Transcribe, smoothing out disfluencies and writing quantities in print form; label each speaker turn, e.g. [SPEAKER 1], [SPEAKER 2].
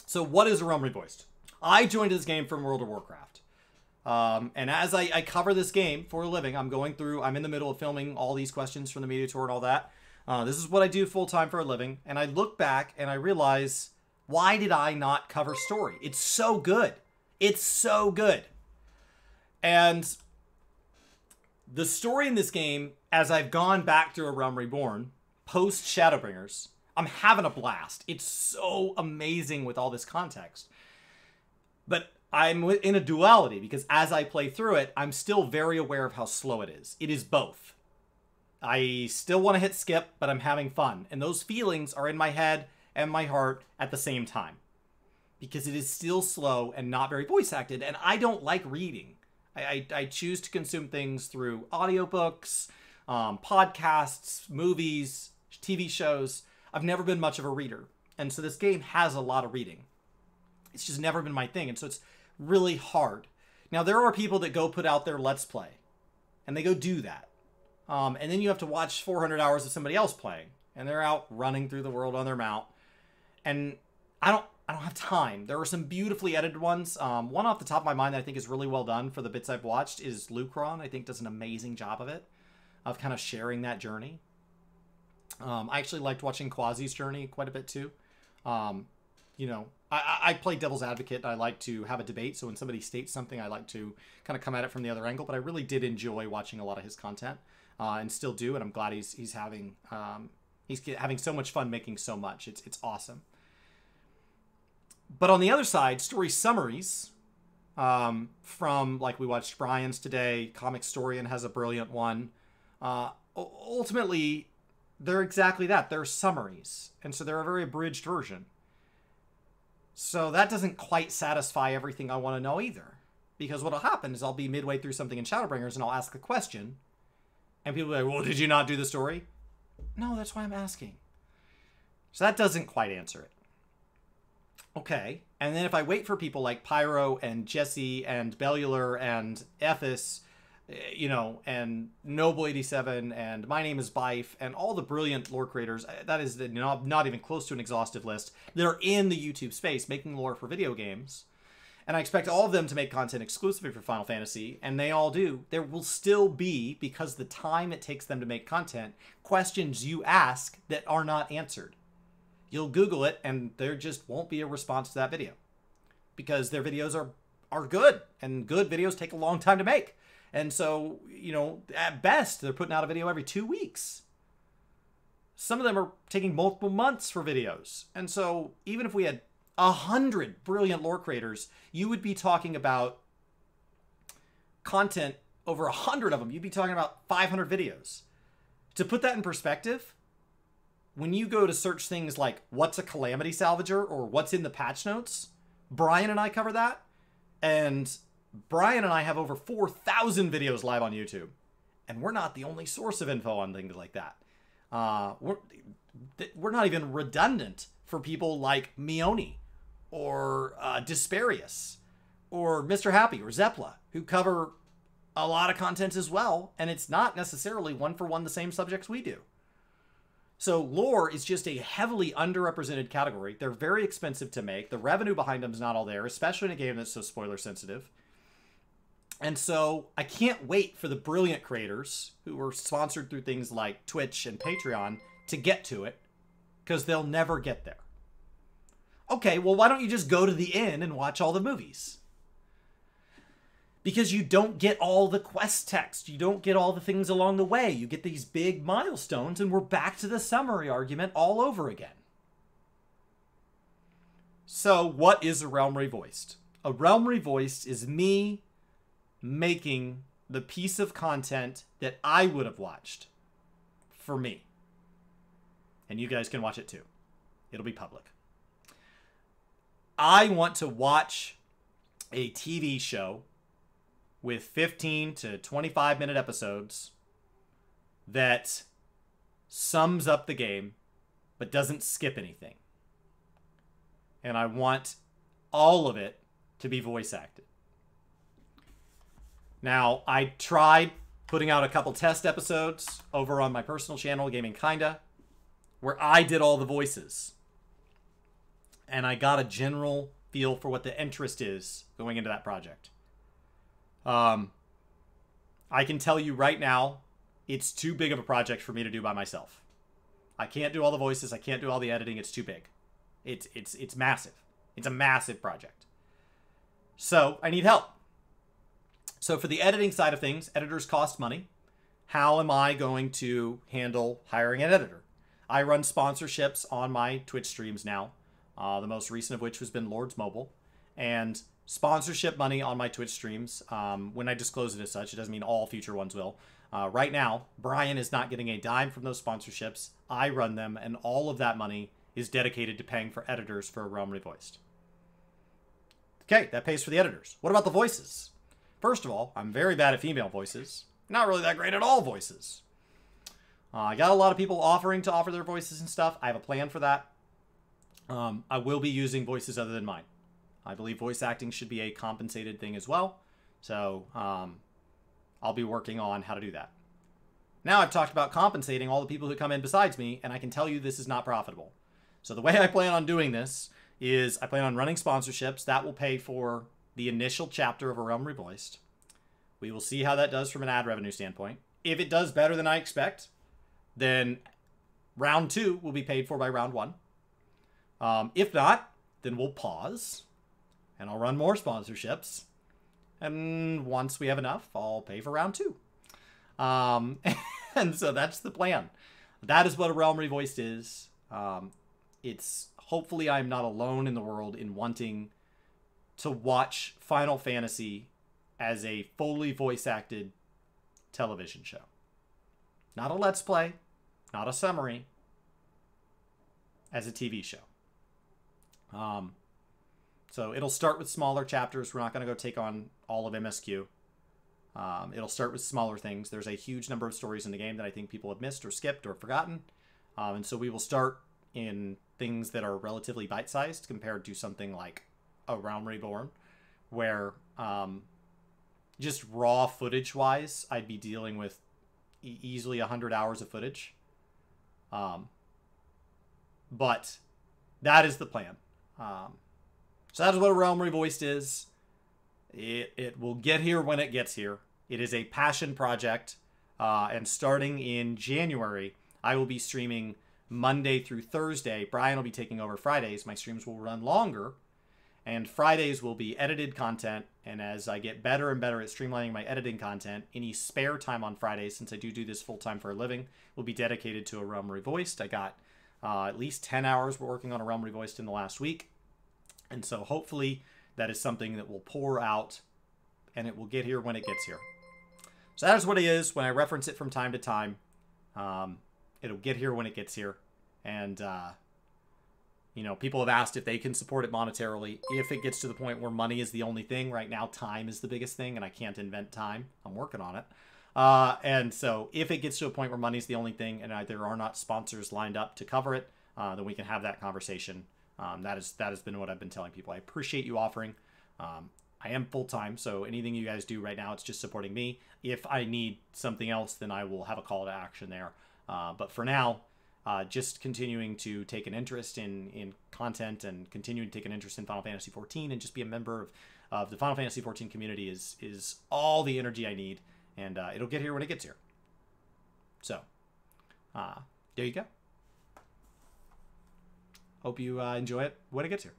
[SPEAKER 1] So what is a Realm Revoiced? I joined this game from World of Warcraft. And as I cover this game for a living, I'm in the middle of filming all these questions from the media tour and all that. This is what I do full-time for a living. And I look back and I realize, why did I not cover story? It's so good. It's so good. And the story in this game, as I've gone back through A Realm Reborn, post Shadowbringers, I'm having a blast. It's so amazing with all this context. But I'm in a duality, because as I play through it, I'm still very aware of how slow it is. It is both. I still want to hit skip, but I'm having fun. And those feelings are in my head and my heart at the same time. Because it is still slow and not very voice acted, and I don't like reading. I choose to consume things through audiobooks, podcasts, movies, TV shows. I've never been much of a reader. And so this game has a lot of reading. It's just never been my thing. And so it's really hard. Now, there are people that go put out their Let's Play. And they go do that. And then you have to watch 400 hours of somebody else playing. And they're out running through the world on their mount. And I don't have time. There are some beautifully edited ones. One off the top of my mind that I think is really well done for the bits I've watched is Lucron. I think does an amazing job of it. Of kind of sharing that journey. I actually liked watching Quasi's journey quite a bit too. You know, I play devil's advocate. I like to have a debate. So when somebody states something, I like to kind of come at it from the other angle. But I really did enjoy watching a lot of his content, and still do. And I'm glad he's having so much fun making so much. It's awesome. But on the other side, story summaries from, like, we watched Brian's today. Comic Storian has a brilliant one. Ultimately, they're exactly that. They're summaries. And so they're a very abridged version. So that doesn't quite satisfy everything I want to know either. Because what'll happen is I'll be midway through something in Shadowbringers and I'll ask a question. And people will be like, well, did you not do the story? No, that's why I'm asking. So that doesn't quite answer it. Okay. And then if I wait for people like Pyro and Jesse and Bellular and Ethis, you know, and Noble87 and My Name is Bife and all the brilliant lore creators, that is not even close to an exhaustive list, that are in the YouTube space making lore for video games. And I expect all of them to make content exclusively for Final Fantasy, and they all do. There will still be, because the time it takes them to make content, questions you ask that are not answered. You'll Google it, and there just won't be a response to that video. Because their videos are good, and good videos take a long time to make. And so, you know, at best, they're putting out a video every 2 weeks. Some of them are taking multiple months for videos. And so, even if we had 100 brilliant lore creators, you would be talking about content, over 100 of them. You'd be talking about 500 videos. To put that in perspective, when you go to search things like what's a calamity salvager or what's in the patch notes, Brian and I cover that. And Brian and I have over 4,000 videos live on YouTube. And we're not the only source of info on things like that. We're not even redundant for people like Mione or Desperius or Mr. Happy or Zepla, who cover a lot of content as well. And it's not necessarily one for one the same subjects we do. So lore is just a heavily underrepresented category. They're very expensive to make. The revenue behind them is not all there, especially in a game that's so spoiler sensitive. And so I can't wait for the brilliant creators who are sponsored through things like Twitch and Patreon to get to it, because they'll never get there. Okay, well, why don't you just go to the inn and watch all the movies? Because you don't get all the quest text. You don't get all the things along the way. You get these big milestones, and we're back to the summary argument all over again. So, what is a Realm Revoiced? A Realm Revoiced is me making the piece of content that I would have watched for me. And you guys can watch it too. It'll be public. I want to watch a TV show with 15 to 25 minute episodes that sums up the game but doesn't skip anything. And I want all of it to be voice acted. Now, I tried putting out a couple test episodes over on my personal channel, Gaming Kinda, where I did all the voices. and I got a general feel for what the interest is going into that project. I can tell you right now, it's too big of a project for me to do by myself. I can't do all the voices. I can't do all the editing. It's too big. It's massive. It's a massive project. So I need help. So for the editing side of things, editors cost money. How am I going to handle hiring an editor? I run sponsorships on my Twitch streams now. The most recent of which has been Lord's Mobile. And sponsorship money on my Twitch streams, when I disclose it as such, it doesn't mean all future ones will. Right now, Brian is not getting a dime from those sponsorships. I run them, and all of that money is dedicated to paying for editors for A Realm Revoiced. Okay, that pays for the editors. What about the voices? First of all, I'm very bad at female voices. Not really that great at all voices. I got a lot of people offering to offer their voices and stuff. I have a plan for that. I will be using voices other than mine. I believe voice acting should be a compensated thing as well. So I'll be working on how to do that. Now I've talked about compensating all the people who come in besides me, and I can tell you this is not profitable. So the way I plan on doing this is I plan on running sponsorships. That will pay for the initial chapter of A Realm Revoiced. We will see how that does from an ad revenue standpoint. If it does better than I expect, then round 2 will be paid for by round 1. If not, then we'll pause, and I'll run more sponsorships. And once we have enough, I'll pay for round 2. And so that's the plan. That is what A Realm Revoiced is. It's hopefully I'm not alone in the world in wanting to watch Final Fantasy as a fully voice-acted television show. Not a Let's Play, not a summary, as a TV show. So it'll start with smaller chapters. We're not going to go take on all of MSQ. It'll start with smaller things. There's a huge number of stories in the game that I think people have missed or skipped or forgotten. And so we will start in things that are relatively bite-sized compared to something like A Realm Reborn, where just raw footage-wise, I'd be dealing with easily 100 hours of footage. But that is the plan. So that is what A Realm Revoiced is. It will get here when it gets here. It is a passion project. And starting in January, I will be streaming Monday through Thursday. Brian will be taking over Fridays. My streams will run longer. And Fridays will be edited content. And as I get better and better at streamlining my editing content, any spare time on Fridays, since I do this full-time for a living, will be dedicated to A Realm Revoiced. I got at least 10 hours working on A Realm Revoiced in the last week. And so hopefully that is something that will pour out, and it will get here when it gets here. So that is what it is. When I reference it from time to time, it'll get here when it gets here. And, you know, people have asked if they can support it monetarily. If it gets to the point where money is the only thing, right now time is the biggest thing, and I can't invent time. I'm working on it. And so if it gets to a point where money is the only thing and there are not sponsors lined up to cover it, then we can have that conversation. That has been what I've been telling people. I appreciate you offering. I am full-time, so anything you guys do right now, it's just supporting me. If I need something else, then I will have a call to action there. But for now, just continuing to take an interest in content and continuing to take an interest in Final Fantasy XIV and just be a member of the Final Fantasy XIV community is all the energy I need. And it'll get here when it gets here. So, there you go. Hope you enjoy it when it gets here.